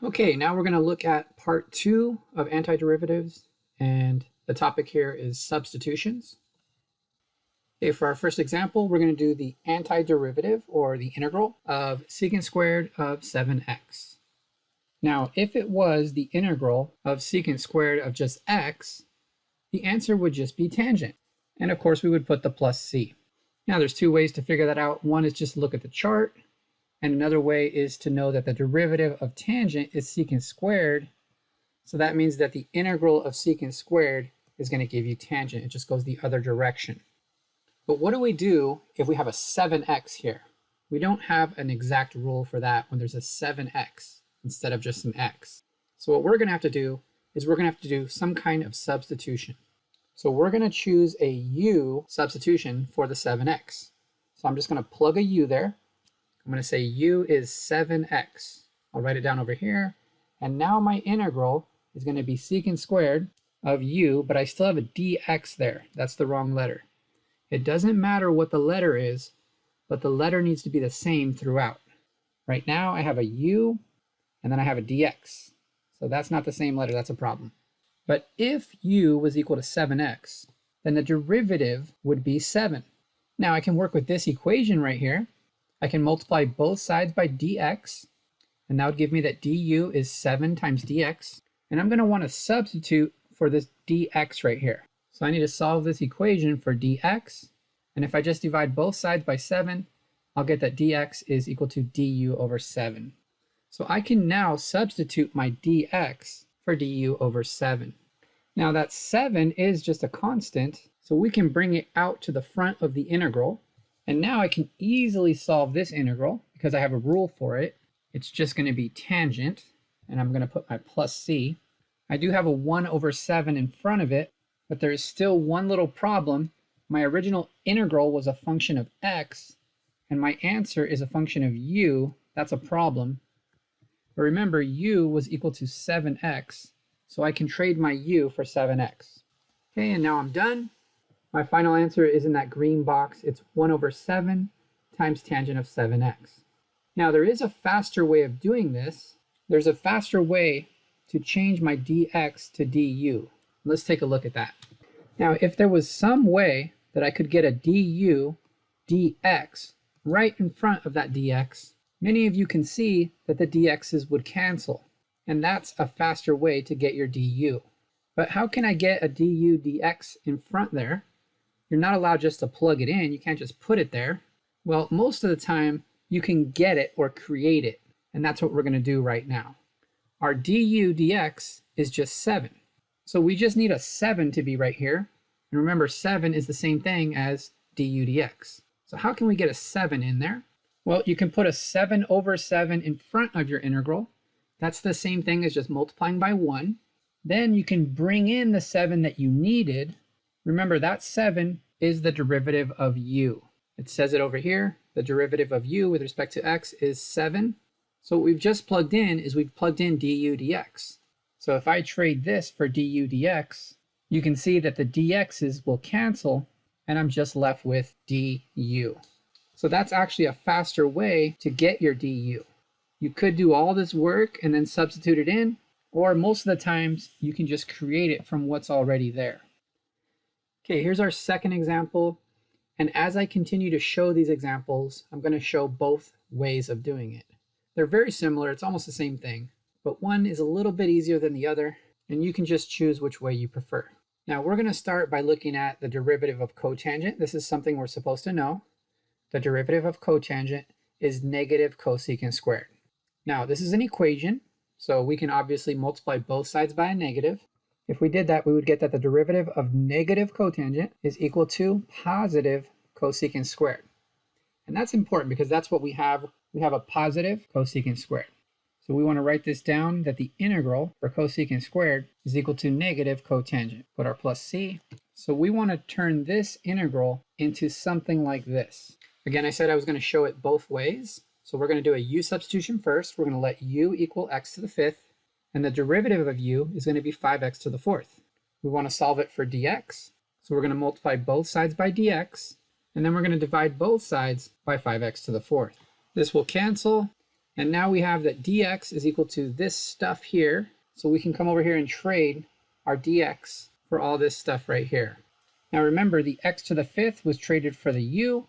Okay, now we're going to look at part 2 of antiderivatives, and the topic here is substitutions. Okay, for our first example, we're going to do the antiderivative, or the integral, of secant squared of 7x. Now, if it was the integral of secant squared of just x, the answer would just be tangent. And of course, we would put the plus c. Now, there's two ways to figure that out. One is just look at the chart, and another way is to know that the derivative of tangent is secant squared. So that means that the integral of secant squared is going to give you tangent. It just goes the other direction. But what do we do if we have a 7x here? We don't have an exact rule for that when there's a 7x instead of just an x. So what we're going to have to do is we're going to have to do some kind of substitution. So we're going to choose a u substitution for the 7x. So I'm just going to plug a u there. I'm going to say u is 7x. I'll write it down over here. And now my integral is going to be secant squared of u, but I still have a dx there. That's the wrong letter. It doesn't matter what the letter is, but the letter needs to be the same throughout. Right now I have a u, and then I have a dx. So that's not the same letter. That's a problem. But if u was equal to 7x, then the derivative would be 7. Now I can work with this equation right here. I can multiply both sides by dx, and that would give me that du is 7 times dx. And I'm going to want to substitute for this dx right here. So I need to solve this equation for dx. And if I just divide both sides by 7, I'll get that dx is equal to du over 7. So I can now substitute my dx for du over 7. Now that 7 is just a constant, so we can bring it out to the front of the integral. And now I can easily solve this integral because I have a rule for it. It's just going to be tangent, and I'm going to put my plus c. I do have a 1 over 7 in front of it, but there is still one little problem. My original integral was a function of x, and my answer is a function of u. That's a problem. But remember, u was equal to 7x, so I can trade my u for 7x. Okay, and now I'm done. My final answer is in that green box. It's 1 over 7 times tangent of 7x. Now there is a faster way of doing this. There's a faster way to change my dx to du. Let's take a look at that. Now if there was some way that I could get a du dx right in front of that dx, many of you can see that the dx's would cancel. And that's a faster way to get your du. But how can I get a du dx in front there? You're not allowed just to plug it in. You can't just put it there. Well, most of the time you can get it or create it. And that's what we're going to do right now. Our du dx is just 7. So we just need a 7 to be right here. And remember, 7 is the same thing as du dx. So how can we get a 7 in there? Well, you can put a 7 over 7 in front of your integral. That's the same thing as just multiplying by 1. Then you can bring in the 7 that you needed. Remember, that 7 is the derivative of u. It says it over here. The derivative of u with respect to x is 7. So what we've just plugged in is we've plugged in du dx. So if I trade this for du dx, you can see that the dx's will cancel, and I'm just left with du. So that's actually a faster way to get your du. You could do all this work and then substitute it in, or most of the times you can just create it from what's already there. Okay, here's our second example. And as I continue to show these examples, I'm going to show both ways of doing it. They're very similar. It's almost the same thing, but one is a little bit easier than the other, and you can just choose which way you prefer. Now we're going to start by looking at the derivative of cotangent. This is something we're supposed to know. The derivative of cotangent is negative cosecant squared. Now this is an equation, so we can obviously multiply both sides by a negative. If we did that, we would get that the derivative of negative cotangent is equal to positive cosecant squared. And that's important because that's what we have. We have a positive cosecant squared. So we want to write this down, that the integral for cosecant squared is equal to negative cotangent. Put our plus c. So we want to turn this integral into something like this. Again, I said I was going to show it both ways. So we're going to do a u substitution first. We're going to let u equal x to the 5th. And the derivative of u is going to be 5x to the 4th. We want to solve it for dx. So we're going to multiply both sides by dx. And then we're going to divide both sides by 5x to the 4th. This will cancel. And now we have that dx is equal to this stuff here. So we can come over here and trade our dx for all this stuff right here. Now remember, the x to the fifth was traded for the u,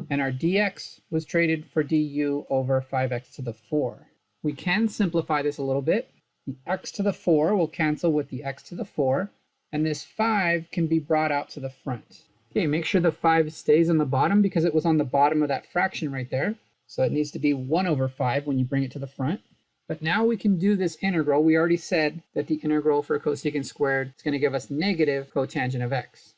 and our dx was traded for du over 5x to the 4. We can simplify this a little bit. The x to the 4 will cancel with the x to the 4, and this 5 can be brought out to the front. Okay, make sure the 5 stays on the bottom because it was on the bottom of that fraction right there. So it needs to be 1 over 5 when you bring it to the front. But now we can do this integral. We already said that the integral for cosecant squared is going to give us negative cotangent of x.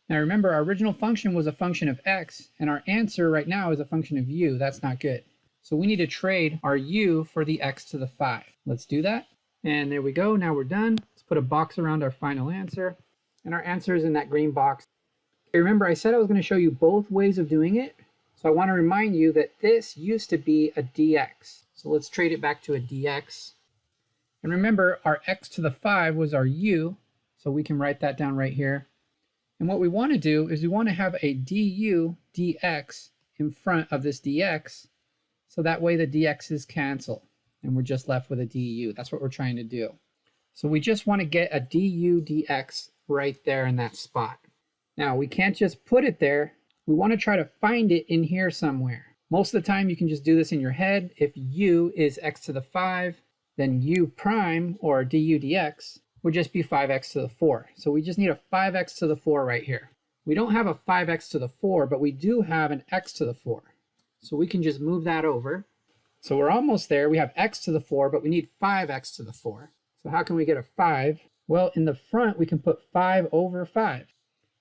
Now remember, our original function was a function of x, and our answer right now is a function of u. That's not good. So we need to trade our u for the x to the 5. Let's do that. And there we go. Now we're done. Let's put a box around our final answer. And our answer is in that green box. Okay, remember, I said I was going to show you both ways of doing it. So I want to remind you that this used to be a dx. So let's trade it back to a dx. And remember, our x to the 5 was our u. So we can write that down right here. And what we want to do is we want to have a du dx in front of this dx, so that way the dx's cancel, and we're just left with a du. That's what we're trying to do. So we just want to get a du dx right there in that spot. Now, we can't just put it there. We want to try to find it in here somewhere. Most of the time, you can just do this in your head. If u is x to the 5, then u prime, or du dx, would just be 5x to the 4. So we just need a 5x to the 4 right here. We don't have a 5x to the 4, but we do have an x to the 4. So we can just move that over. So we're almost there. We have x to the 4, but we need 5x to the 4. So how can we get a 5? Well, in the front, we can put 5 over 5.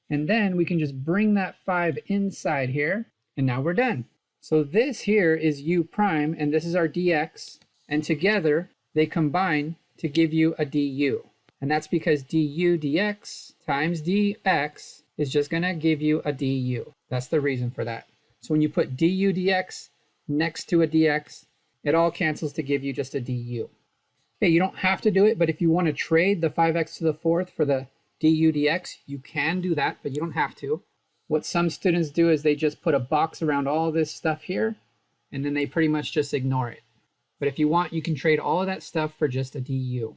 And then we can just bring that 5 inside here, and now we're done. So this here is u prime, and this is our dx, and together they combine to give you a du. And that's because du dx times dx is just going to give you a du. That's the reason for that. So when you put du dx next to a dx, it all cancels to give you just a du. Okay, you don't have to do it, but if you want to trade the 5x to the 4th for the du dx, you can do that, but you don't have to. What some students do is they just put a box around all this stuff here, and then they pretty much just ignore it. But if you want, you can trade all of that stuff for just a du.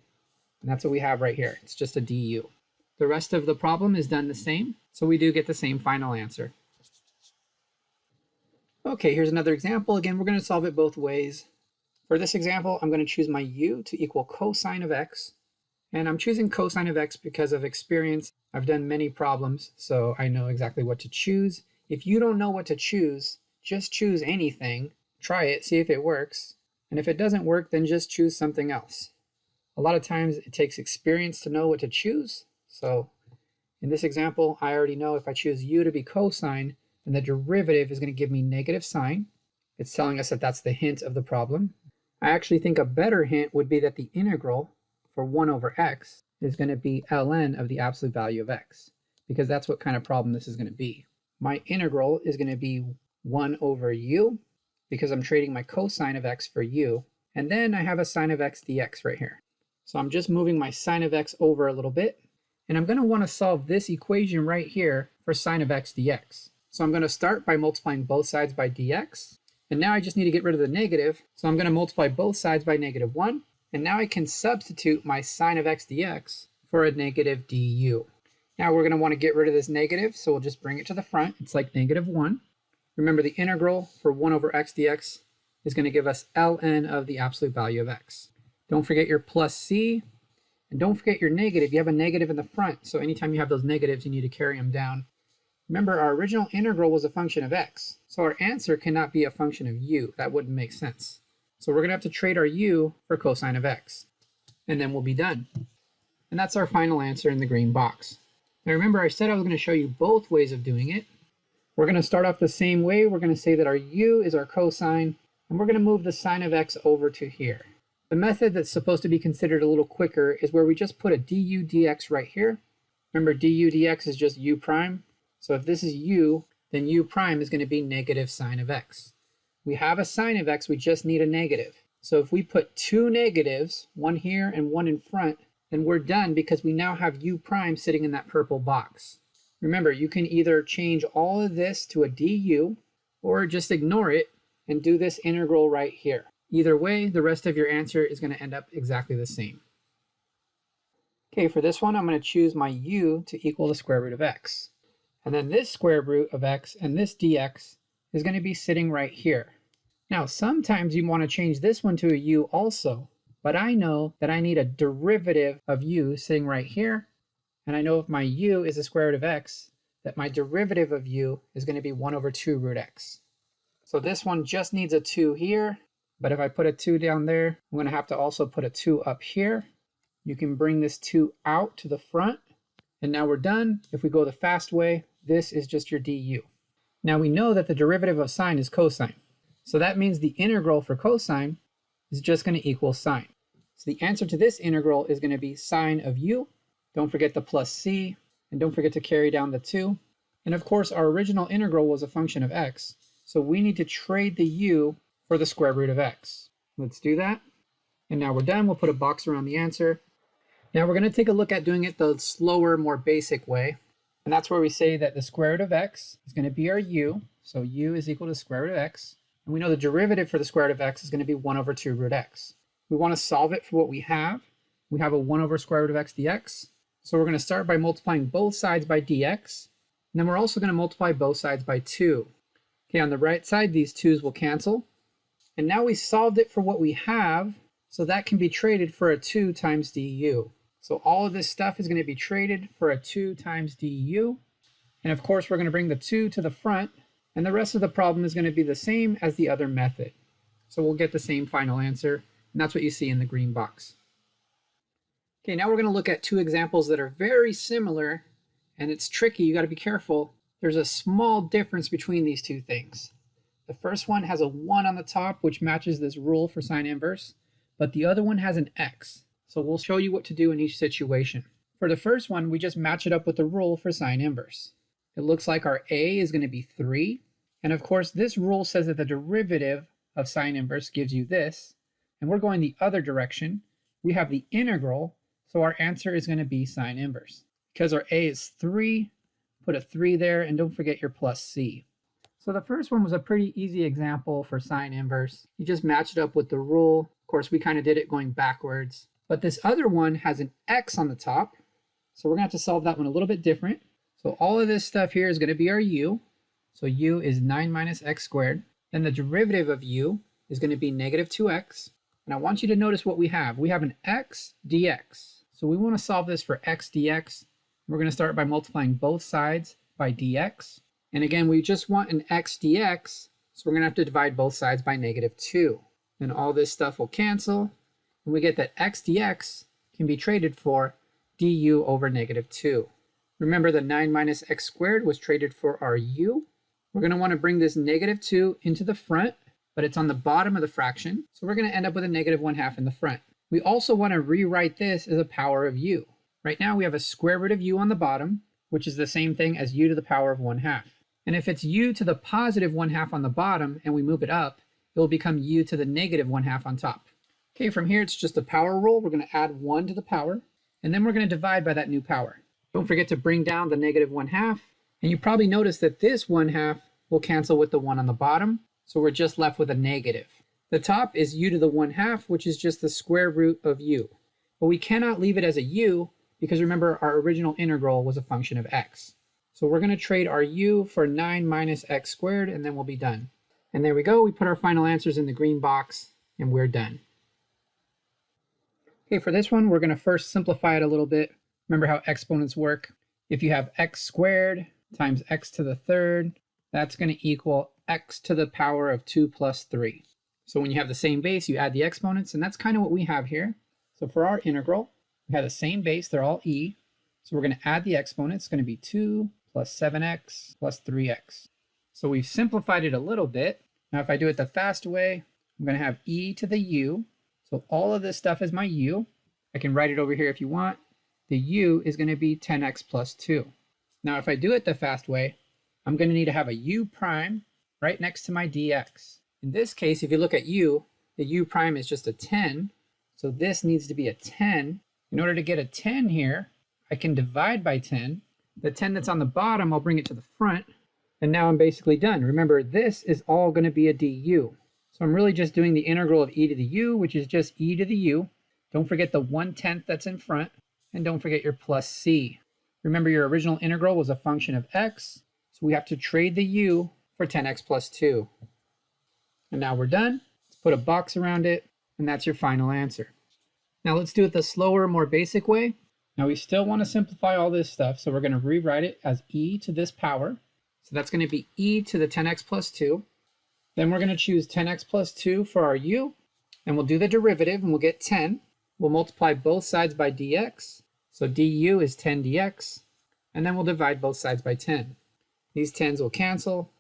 And that's what we have right here. It's just a du. The rest of the problem is done the same, so we do get the same final answer. Okay, here's another example. Again, we're going to solve it both ways. For this example, I'm going to choose my u to equal cosine of x. And I'm choosing cosine of x because of experience. I've done many problems, so I know exactly what to choose. If you don't know what to choose, just choose anything. Try it, see if it works. And if it doesn't work, then just choose something else. A lot of times it takes experience to know what to choose. So in this example, I already know if I choose u to be cosine, then the derivative is going to give me negative sign. It's telling us that that's the hint of the problem. I actually think a better hint would be that the integral for 1 over x is going to be ln of the absolute value of x, because that's what kind of problem this is going to be. My integral is going to be 1 over u, because I'm trading my cosine of x for u, and then I have a sine of x dx right here. So I'm just moving my sine of x over a little bit, and I'm going to want to solve this equation right here for sine of x dx. So I'm going to start by multiplying both sides by dx, and now I just need to get rid of the negative, so I'm going to multiply both sides by -1, and now I can substitute my sine of x dx for a negative du. Now we're going to want to get rid of this negative, so we'll just bring it to the front. It's like -1. Remember, the integral for 1 over x dx is going to give us ln of the absolute value of x. Don't forget your plus c, and don't forget your negative. You have a negative in the front, so anytime you have those negatives, you need to carry them down. Remember, our original integral was a function of x, so our answer cannot be a function of u. That wouldn't make sense. So we're going to have to trade our u for cosine of x, and then we'll be done. And that's our final answer in the green box. Now remember, I said I was going to show you both ways of doing it. We're going to start off the same way. We're going to say that our u is our cosine, and we're going to move the sine of x over to here. The method that's supposed to be considered a little quicker is where we just put a du dx right here. Remember, du dx is just u prime. So if this is u, then u prime is going to be negative sine of x. We have a sine of x, we just need a negative. So if we put 2 negatives, one here and one in front, then we're done because we now have u prime sitting in that purple box. Remember, you can either change all of this to a du, or just ignore it and do this integral right here. Either way, the rest of your answer is going to end up exactly the same. Okay, for this one, I'm going to choose my u to equal the square root of x. And then this square root of x and this dx is going to be sitting right here. Now, sometimes you want to change this one to a u also, but I know that I need a derivative of u sitting right here. And I know if my u is the square root of x, that my derivative of u is going to be 1 over 2 root x. So this one just needs a 2 here, but if I put a 2 down there, I'm going to have to also put a 2 up here. You can bring this 2 out to the front, and now we're done. If we go the fast way, this is just your du. Now we know that the derivative of sine is cosine. So that means the integral for cosine is just going to equal sine. So the answer to this integral is going to be sine of u. Don't forget the plus c, and don't forget to carry down the 2. And of course, our original integral was a function of x, so we need to trade the u for the square root of x. Let's do that. And now we're done. We'll put a box around the answer. Now we're going to take a look at doing it the slower, more basic way. And that's where we say that the square root of x is going to be our u. So u is equal to the square root of x. And we know the derivative for the square root of x is going to be 1 over 2 root x. We want to solve it for what we have. We have a 1 over square root of x dx. So we're going to start by multiplying both sides by dx. And then we're also going to multiply both sides by 2. Okay, on the right side, these 2's will cancel. And now we solved it for what we have, so that can be traded for a 2 times du. So all of this stuff is going to be traded for a 2 times du. And of course, we're going to bring the 2 to the front, and the rest of the problem is going to be the same as the other method. So we'll get the same final answer, and that's what you see in the green box. Okay, now we're going to look at 2 examples that are very similar, and it's tricky. You got to be careful. There's a small difference between these 2 things. The first one has a 1 on the top, which matches this rule for sine inverse, but the other one has an x. So we'll show you what to do in each situation. For the first one, we just match it up with the rule for sine inverse. It looks like our a is going to be 3, and of course this rule says that the derivative of sine inverse gives you this, and we're going the other direction. We have the integral, so our answer is going to be sine inverse. Because our a is 3, put a 3 there, and don't forget your plus c. So the first one was a pretty easy example for sine inverse. You just match it up with the rule. Of course, we kind of did it going backwards. But this other one has an x on the top, so we're going to have to solve that one a little bit different. So all of this stuff here is going to be our u. So u is 9 minus x squared. Then the derivative of u is going to be negative 2x. And I want you to notice what we have. We have an x dx. So we want to solve this for x dx. We're going to start by multiplying both sides by dx. And again, we just want an x dx, so we're going to have to divide both sides by negative 2. Then all this stuff will cancel, and we get that x dx can be traded for du over negative 2. Remember, the 9 minus x squared was traded for our u. We're going to want to bring this negative 2 into the front, but it's on the bottom of the fraction, so we're going to end up with a negative 1/2 in the front. We also want to rewrite this as a power of u. Right now we have a square root of u on the bottom, which is the same thing as u to the power of 1/2. And if it's u to the positive 1/2 on the bottom and we move it up, it will become u to the negative 1/2 on top. Okay, from here it's just a power rule. We're going to add 1 to the power, and then we're going to divide by that new power. Don't forget to bring down the negative 1/2, and you probably notice that this 1/2 will cancel with the 1 on the bottom, so we're just left with a negative. The top is u to the 1/2, which is just the square root of u. But we cannot leave it as a u, because remember our original integral was a function of x. So we're going to trade our u for 9 minus x squared, and then we'll be done. And there we go. We put our final answers in the green box, and we're done. Okay, for this one, we're going to first simplify it a little bit. Remember how exponents work. If you have x squared times x to the third, that's going to equal x to the power of 2 plus 3. So when you have the same base, you add the exponents, and that's kind of what we have here. So for our integral, we have the same base. They're all e. So we're going to add the exponents. It's going to be 2 plus 7x plus 3x. So we've simplified it a little bit. Now if I do it the fast way, I'm going to have e to the u. So all of this stuff is my u. I can write it over here if you want. The u is going to be 10x plus 2. Now if I do it the fast way, I'm going to need to have a u prime right next to my dx. In this case, if you look at u, the u prime is just a 10. So this needs to be a 10. In order to get a 10 here, I can divide by 10. The 10 that's on the bottom, I'll bring it to the front. And now I'm basically done. Remember, this is all going to be a du. So I'm really just doing the integral of e to the u, which is just e to the u. Don't forget the 1/10 that's in front, and don't forget your plus c. Remember, your original integral was a function of x, so we have to trade the u for 10x plus 2. And now we're done. Let's put a box around it, and that's your final answer. Now let's do it the slower, more basic way. Now we still want to simplify all this stuff, so we're going to rewrite it as e to this power. So that's going to be e to the 10x plus 2. Then we're going to choose 10x plus 2 for our u, and we'll do the derivative, and we'll get 10. We'll multiply both sides by dx, so du is 10 dx, and then we'll divide both sides by 10. These 10s will cancel,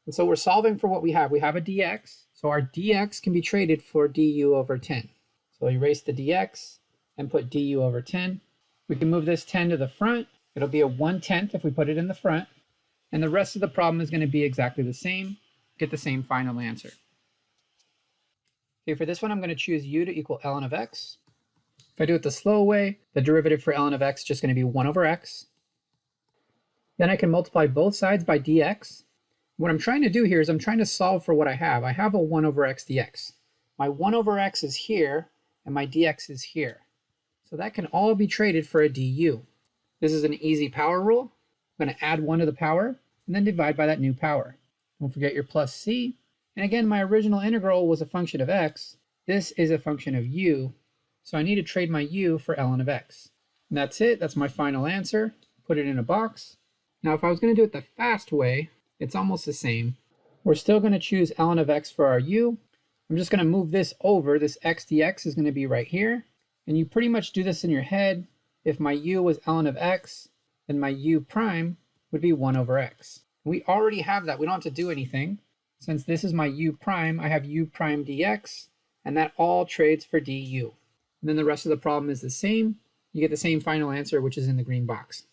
and so we're solving for what we have. We have a dx, so our dx can be traded for du over 10. So erase the dx and put du over 10. We can move this 10 to the front. It'll be a 1/10 if we put it in the front, and the rest of the problem is going to be exactly the same. Get the same final answer. Okay, for this one, I'm going to choose u to equal ln of x. If I do it the slow way, the derivative for ln of x is just going to be 1 over x. Then I can multiply both sides by dx. What I'm trying to do here is I'm trying to solve for what I have. I have a 1 over x dx. My 1 over x is here, and my dx is here. So that can all be traded for a du. This is an easy power rule. I'm going to add 1 to the power, and then divide by that new power. Don't forget your plus c. And again, my original integral was a function of x. This is a function of u. So I need to trade my u for ln of x. And that's it. That's my final answer. Put it in a box. Now, if I was going to do it the fast way, it's almost the same. We're still going to choose ln of x for our u. I'm just going to move this over. This x dx is going to be right here. And you pretty much do this in your head. If my u was ln of x, then my u prime would be 1 over x. We already have that. We don't have to do anything. Since this is my u prime, I have u prime dx, and that all trades for du. And then the rest of the problem is the same. You get the same final answer, which is in the green box.